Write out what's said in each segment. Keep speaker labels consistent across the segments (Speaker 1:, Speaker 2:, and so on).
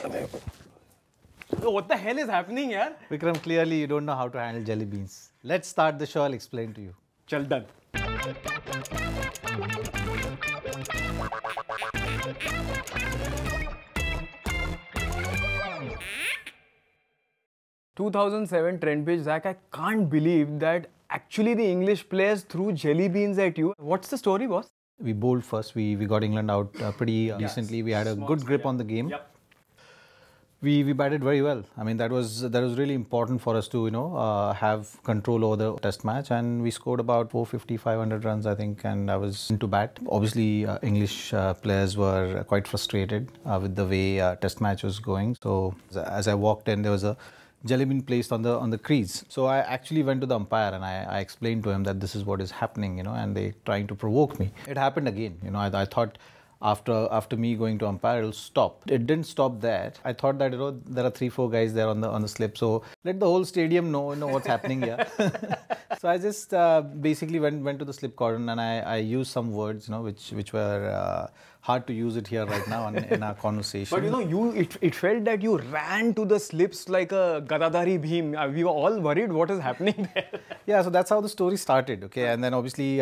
Speaker 1: What the hell is happening here?
Speaker 2: Vikram, clearly you don't know how to handle jelly beans. Let's start the show, I'll explain to you.
Speaker 1: Chal, done. ...2007 trend page, Zach, I can't believe that actually the English players threw jelly beans at you. What's the story, boss?
Speaker 2: We bowled first. We got England out pretty decently. We had a good grip on the game.
Speaker 1: Yep.
Speaker 2: We batted very well. I mean, that was really important for us to have control over the test match, and we scored about 450, 500 runs, I think, and I was into bat. Obviously, English players were quite frustrated with the way test match was going. So as I walked in, there was a jelly bean placed on the crease. So I actually went to the umpire and I explained to him that this is what is happening, and they trying to provoke me. It happened again. I thought after me going to umpire, it'll stop. It didn't stop there. I thought that there are 3-4 guys there on the slip, so let the whole stadium know what's happening here. So I just basically went to the slip cordon and I used some words which were hard to use it here right now in our conversation.
Speaker 1: But it felt that you ran to the slips like a Gadadhari Bhim. We were all worried what is happening there.
Speaker 2: Yeah, so that's how the story started. Okay, and then obviously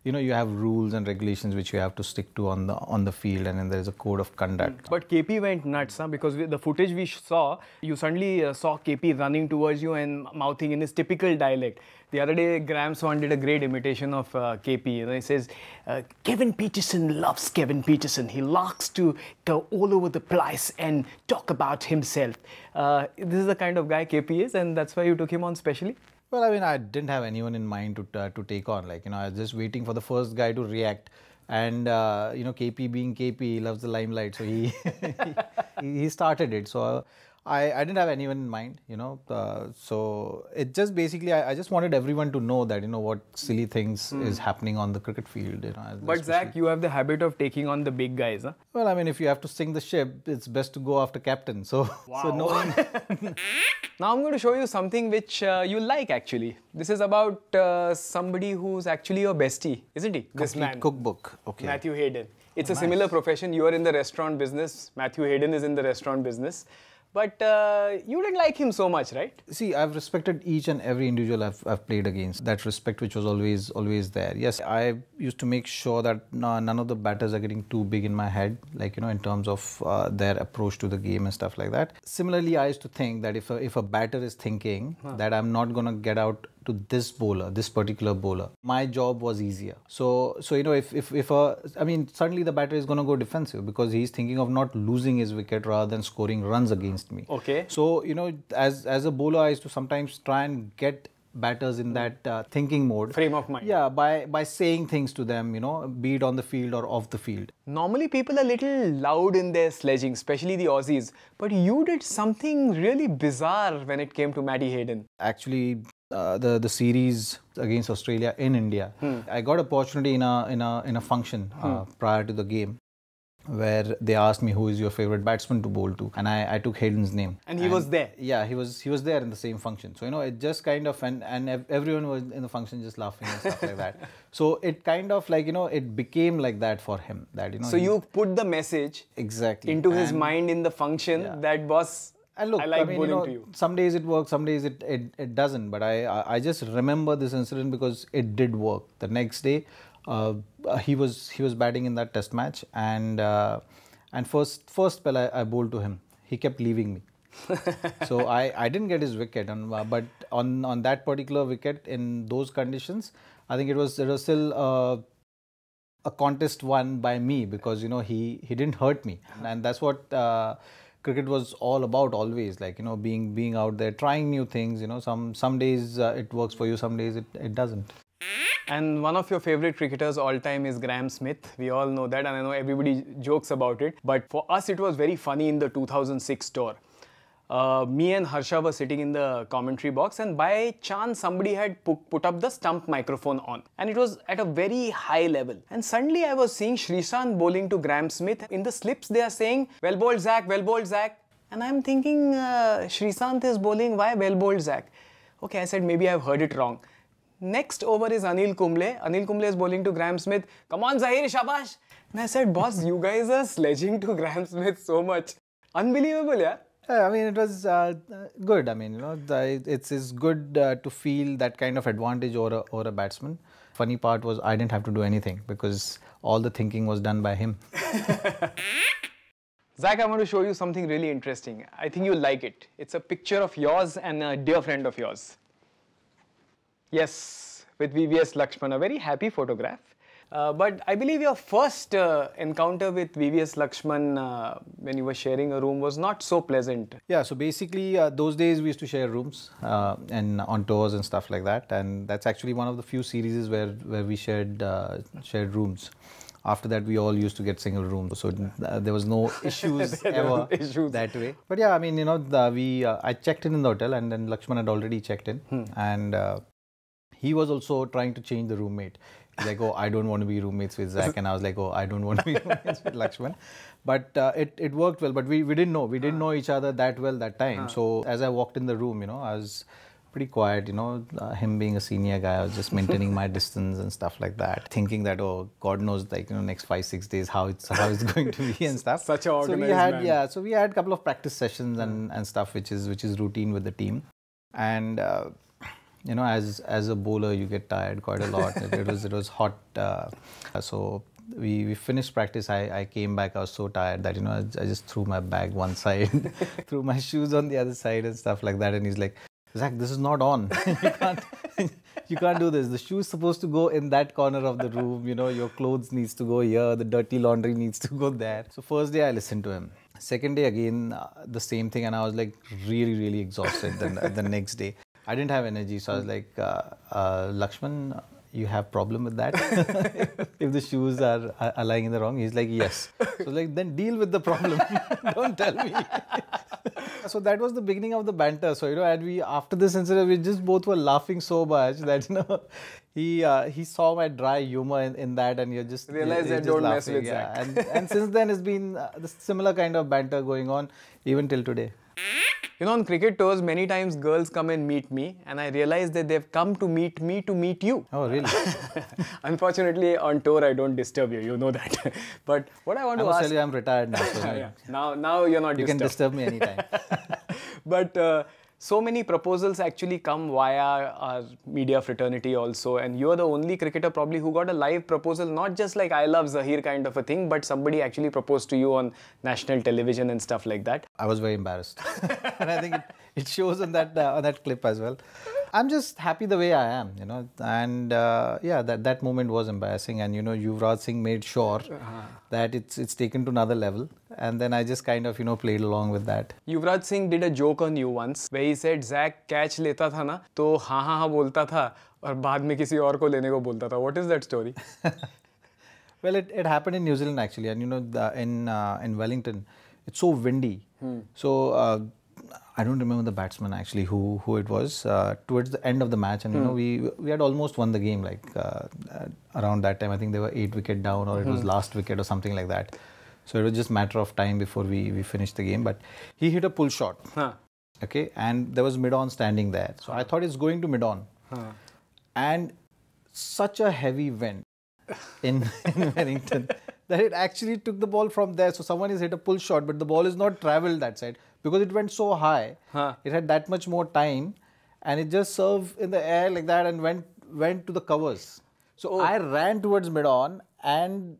Speaker 2: you have rules and regulations which you have to stick to on the field, and then there is a code of conduct.
Speaker 1: But KP went nuts, because the footage we saw, you suddenly saw KP running towards you and mouthing in his typical dialect. The other day, Graham Swan did a great imitation of KP. He says, Kevin Peterson loves Kevin Peterson. He likes to go all over the place and talk about himself. This is the kind of guy KP is, and that's why you took him on specially?
Speaker 2: Well, I mean, I didn't have anyone in mind to take on. I was just waiting for the first guy to react. And, KP being KP, he loves the limelight. So he started it. So I didn't have anyone in mind, so it just basically, I just wanted everyone to know that, what silly things is happening on the cricket field.
Speaker 1: But Zach, you have the habit of taking on the big guys, huh?
Speaker 2: Well, I mean, if you have to sink the ship, it's best to go after captain. So,
Speaker 1: wow.
Speaker 2: So no one...
Speaker 1: Now I'm going to show you something which you like actually. This is about somebody who's actually your bestie, isn't he? This man.
Speaker 2: Cookbook. Okay.
Speaker 1: Matthew Hayden. It's a similar profession. You are in the restaurant business. Matthew Hayden is in the restaurant business. But you didn't like him so much, right?
Speaker 2: See, I've respected each and every individual I've played against. That respect which was always there. Yes, I used to make sure that none of the batters are getting too big in my head, in terms of their approach to the game and stuff like that. Similarly, I used to think that if a batter is thinking that I'm not going to get out to this particular bowler, my job was easier. So suddenly the batter is going to go defensive because he's thinking of not losing his wicket rather than scoring runs against me.
Speaker 1: Okay.
Speaker 2: So, as a bowler, I used to sometimes try and get batters in that thinking mode.
Speaker 1: Frame of mind.
Speaker 2: Yeah, by saying things to them, be it on the field or off the field.
Speaker 1: Normally people are little loud in their sledging, especially the Aussies. But you did something really bizarre when it came to Matty Hayden.
Speaker 2: Actually, the series against Australia in India, I got an opportunity in a function prior to the game, where they asked me who is your favorite batsman to bowl to, and I took Hayden's name.
Speaker 1: And he was there?
Speaker 2: Yeah, he was there in the same function. So, it just kind of, and everyone was in the function just laughing and stuff like that. So, it kind of it became like that for him. So,
Speaker 1: you put the message
Speaker 2: exactly
Speaker 1: into his mind in the function that boss...
Speaker 2: And look,
Speaker 1: bowling to you.
Speaker 2: Some days it works, some days it doesn't. But I just remember this incident because it did work. The next day, he was batting in that test match, and first spell I bowled to him. He kept leaving me. So I didn't get his wicket, but on that particular wicket in those conditions, I think it was still a contest won by me because he didn't hurt me, and that's what cricket was all about always, being out there, trying new things. Some days it works for you, some days it doesn't.
Speaker 1: And one of your favorite cricketers all time is Graham Smith. We all know that, and I know everybody jokes about it. But for us, it was very funny in the 2006 tour. Me and Harsha were sitting in the commentary box, and by chance somebody had put up the stump microphone on, and it was at a very high level. And suddenly I was seeing Srishant bowling to Graham Smith. In the slips they are saying, well bowled Zach, well bowled Zach. And I'm thinking, Srishant is bowling, why well bowled Zach? Okay, I said maybe I've heard it wrong. Next over is Anil Kumble. Anil Kumble is bowling to Graham Smith. Come on Zaheer, shabash. And I said, boss, you guys are sledging to Graham Smith so much. Unbelievable, yeah.
Speaker 2: I mean, it was good. I mean, it's good to feel that kind of advantage over a batsman. Funny part was I didn't have to do anything because all the thinking was done by him.
Speaker 1: Zach, I want to show you something really interesting. I think you'll like it. It's a picture of yours and a dear friend of yours. Yes, with VVS Laxman, a very happy photograph. But I believe your first encounter with VVS Laxman when you were sharing a room was not so pleasant.
Speaker 2: Yeah, so basically those days we used to share rooms and on tours and stuff like that, and that's actually one of the few series where we shared rooms. After that, we all used to get single rooms, so there was no issues ever that way. But yeah, I mean, I checked in the hotel, and then Lakshman had already checked in, and he was also trying to change the roommate. He's like, oh, I don't want to be roommates with Zach, and I was like, oh, I don't want to be roommates with Lakshman. But it worked well. But we didn't know each other that well that time. So as I walked in the room, I was pretty quiet, him being a senior guy, I was just maintaining my distance and stuff like that, thinking that, oh, God knows, like, next 5-6 days how it's going to be and stuff.
Speaker 1: Such an organized man.
Speaker 2: So we had a couple of practice sessions and stuff, which is routine with the team. And as a bowler, you get tired quite a lot. It was hot. So we finished practice. I came back. I was so tired that I just threw my bag one side, threw my shoes on the other side and stuff like that. And he's like, Zach, this is not on. You can't do this. The shoe's supposed to go in that corner of the room. Your clothes needs to go here. The dirty laundry needs to go there. So first day I listened to him. Second day again, the same thing. And I was like really, really exhausted the next day. I didn't have energy. So I was like, Lakshman, you have problem with that? If the shoes are lying in the wrong? He's like, yes. So like, then deal with the problem. Don't tell me. So that was the beginning of the banter. So, and after this incident, we just both were laughing so much that, he saw my dry humor in that, and you just
Speaker 1: realized that don't mess with Zach.
Speaker 2: And since then, it's been the similar kind of banter going on even till today.
Speaker 1: On cricket tours, many times girls come and meet me, and I realize that they've come to meet me to meet you.
Speaker 2: Oh, really?
Speaker 1: Unfortunately, on tour, I don't disturb you. You know that. But what I want to ask...
Speaker 2: tell you, I'm retired now. So
Speaker 1: yeah. Now you're not disturbed.
Speaker 2: You can disturb me anytime.
Speaker 1: But so many proposals actually come via our media fraternity also, and you're the only cricketer probably who got a live proposal, not just like I love Zaheer kind of a thing, but somebody actually proposed to you on national television and stuff like that.
Speaker 2: I was very embarrassed. And I think it shows on that clip as well. I'm just happy the way I am, and yeah, that moment was embarrassing, and Yuvraj Singh made sure that it's taken to another level, and then I just kind of played along with that.
Speaker 1: Yuvraj Singh did a joke on you once where he said Zach catch leta tha na to हाँ बोलता था और बाद में किसी और को लेने को बोलता था. What is that story?
Speaker 2: Well, it happened in New Zealand actually, and in Wellington, it's so windy. So I don't remember the batsman actually who it was towards the end of the match, and we had almost won the game, like around that time I think they were 8 wicket down, or it was last wicket or something like that. So it was just a matter of time before we finished the game. But he hit a pull shot, okay, and there was mid-on standing there. So I thought it's going to mid-on, and such a heavy wind in Wellington that it actually took the ball from there. So someone has hit a pull shot, but the ball is not travelled that side. Because it went so high, it had that much more time, and it just served in the air like that and went to the covers. So I ran towards mid-on, and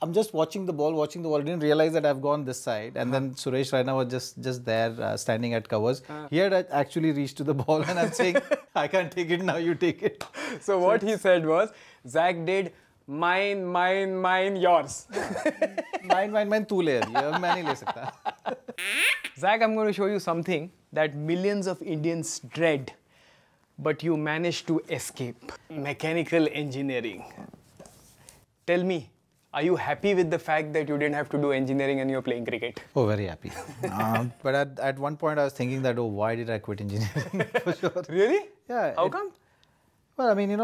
Speaker 2: I'm just watching the ball. I didn't realize that I've gone this side, and then Suresh Raina was just there standing at covers. He had actually reached to the ball, and I'm saying, I can't take it now, you take it.
Speaker 1: So what he said was, Zach did mine, yours.
Speaker 2: Mine, tu le rahi hai, main nahi le sakta.
Speaker 1: Zach, I'm going to show you something that millions of Indians dread, but you managed to escape. Mechanical engineering. Tell me, are you happy with the fact that you didn't have to do engineering and you're playing cricket?
Speaker 2: Oh, very happy. But at one point I was thinking that, oh, why did I quit engineering? For sure.
Speaker 1: Really?
Speaker 2: Yeah.
Speaker 1: How come?
Speaker 2: Well, I mean,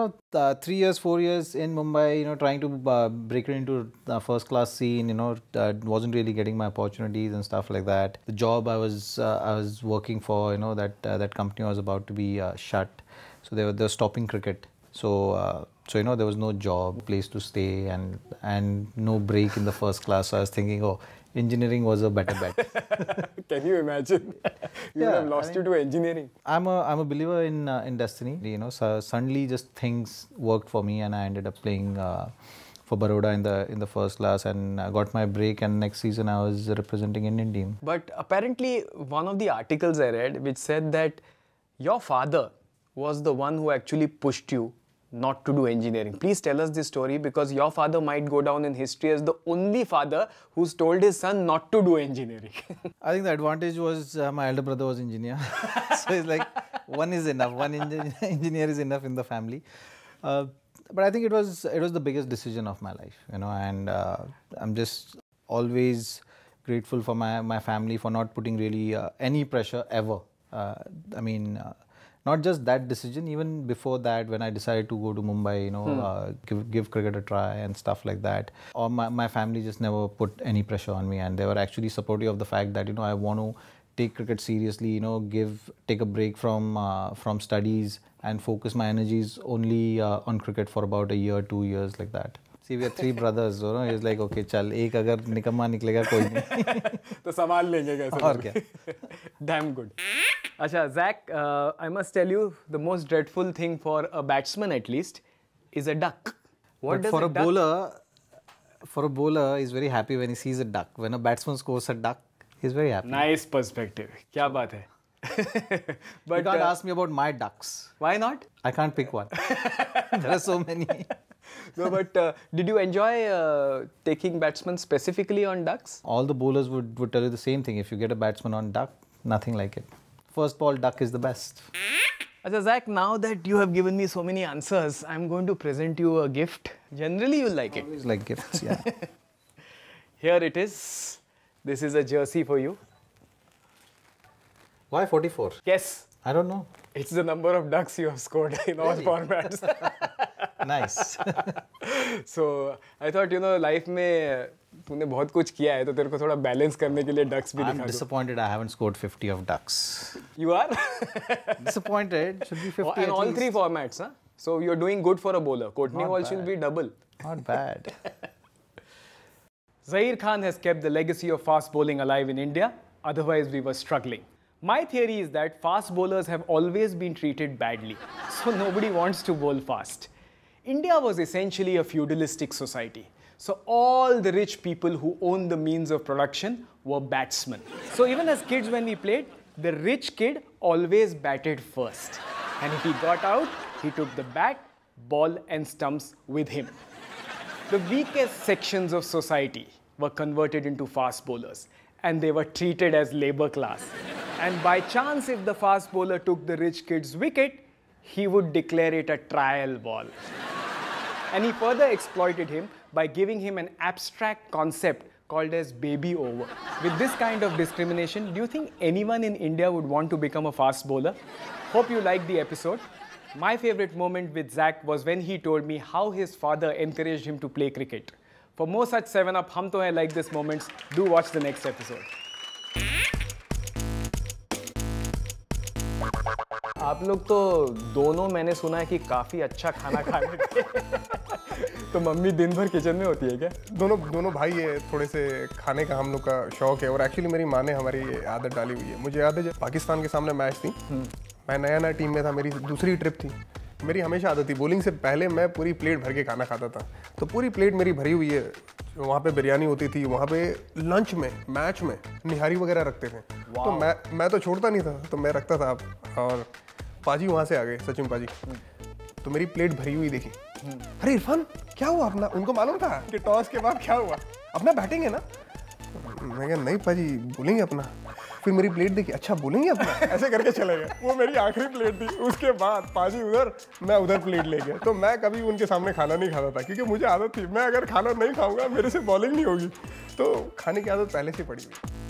Speaker 2: 3 years, 4 years in Mumbai, trying to break it into the first class scene, wasn't really getting my opportunities and stuff like that. The job I was working for, that company was about to be shut, so they were stopping cricket. So So, you know, there was no job, place to stay, and no break in the first class. So I was thinking, oh, engineering was a better bet.
Speaker 1: Can you imagine? You would have lost you to engineering.
Speaker 2: I'm a believer in destiny. You know, so suddenly just things worked for me, and I ended up playing for Baroda in the first class, and I got my break. And next season I was representing Indian team.
Speaker 1: But apparently, one of the articles I read which said that your father was the one who actually pushed you not to do engineering. Please tell us this story, because your father might go down in history as the only father who's told his son not to do engineering.
Speaker 2: I think the advantage was my elder brother was engineer. So it's like one is enough, one engineer is enough in the family. But I think it was the biggest decision of my life, you know, and I'm just always grateful for my family for not putting really any pressure ever. I mean, not just that decision, even before that, when I decided to go to Mumbai, you know, give cricket a try and stuff like that. Or my family just never put any pressure on me, and they were actually supportive of the fact that, you know, I want to take cricket seriously, you know, take a break from studies and focus my energies only on cricket for about a year, 2 years, like that. See, we are 3 brothers, you know. He's like, okay, chal, ek agar nikamma niklega, koi nahi.
Speaker 1: तो संभाल लेंगे कैसे?
Speaker 2: और क्या?
Speaker 1: Damn good. अच्छा, Zach, I must tell you, the most dreadful thing for a batsman, at least, is a duck. What does
Speaker 2: for
Speaker 1: a duck?
Speaker 2: For a bowler, he's very happy when he sees a duck. When a batsman scores a duck, he's very happy.
Speaker 1: Nice perspective. क्या बात है?
Speaker 2: But you can't ask me about my ducks.
Speaker 1: Why not?
Speaker 2: I can't pick one. There are so many.
Speaker 1: No, but did you enjoy taking batsmen specifically on ducks?
Speaker 2: All the bowlers would tell you the same thing. If you get a batsman on duck, nothing like it. First ball duck is the best.
Speaker 1: Achha, Zach, now that you have given me so many answers, I'm going to present you a gift. Generally, you'll like it.
Speaker 2: Always like gifts, yeah.
Speaker 1: Here it is. This is a jersey for you.
Speaker 2: Why 44?
Speaker 1: Guess.
Speaker 2: I don't know.
Speaker 1: It's the number of ducks you have scored in all formats.
Speaker 2: Nice.
Speaker 1: So, I thought, you know, life में तूने बहुत कुछ किया है, तो तेरे को थोड़ा balance करने के लिए ducks भी दिखा दूँ.
Speaker 2: I'm disappointed I haven't scored 50 of ducks.
Speaker 1: You are?
Speaker 2: Disappointed. Should be 50
Speaker 1: And all 3 formats, huh? So, you're doing good for a bowler. Courtney Walsh will be double.
Speaker 2: Not bad.
Speaker 1: Zaheer Khan has kept the legacy of fast bowling alive in India. Otherwise, we were struggling. My theory is that fast bowlers have always been treated badly. So, nobody wants to bowl fast. India was essentially a feudalistic society. So all the rich people who owned the means of production were batsmen. So even as kids when we played, the rich kid always batted first. And if he got out, he took the bat, ball and stumps with him. The weakest sections of society were converted into fast bowlers, and they were treated as labor class. And by chance, if the fast bowler took the rich kid's wicket, he would declare it a trial ball. And he further exploited him by giving him an abstract concept called as baby over. With this kind of discrimination, do you think anyone in India would want to become a fast bowler? Hope you liked the episode. My favorite moment with Zach was when he told me how his father encouraged him to play cricket. For more such 7-Up Hum To Hai like this moments, do watch the next episode. आप लोग तो दोनों मैंने सुना है कि काफी अच्छा खाना खा लेते हैं। तो मम्मी दिन भर किचन में होती है क्या?
Speaker 3: दोनों भाई है, थोड़े से खाने का हम लोग का शौक है। और एक्चुअली मेरी माँ ने हमारी आदत डाली हुई है। मुझे याद है जब पाकिस्तान के सामने मैच थी, मैं नया टीम में था, मेरी दूसरी ट्रिप थी। मेरी हमेशा आदत थी बॉलिंग से पहले मैं पूरी प्लेट भर के खाना खाता था। तो पूरी प्लेट मेरी भरी हुई है। वहाँ पे बिरयानी होती थी, वहाँ पे लंच में, मैच में निहारी वगैरह रखते थे। तो मैं तो छोड़ता नहीं था, तो मैं रखता था। और पाजी वहाँ से आ गए, सचिन पाजी। तो मेरी प्लेट भरी हुई देखी। अरे इरफान, क्या हुआ अपना? उनको मालूम था कि टॉस के बाद क्या हुआ, अपना बैटिंग है ना। मैं कहा नहीं पाजी, बोलेंगे अपना। फिर मेरी प्लेट देखी, अच्छा बोलेंगे अपना, ऐसे करके चले गए। वो मेरी आखिरी प्लेट थी। उसके बाद पाजी उधर, मैं उधर प्लेट ले गया। तो मैं कभी उनके सामने खाना नहीं खाता था, क्योंकि मुझे आदत थी, मैं अगर खाना नहीं खाऊंगा मेरे से बॉलिंग नहीं होगी। तो खाने की आदत पहले से पड़ी हुई।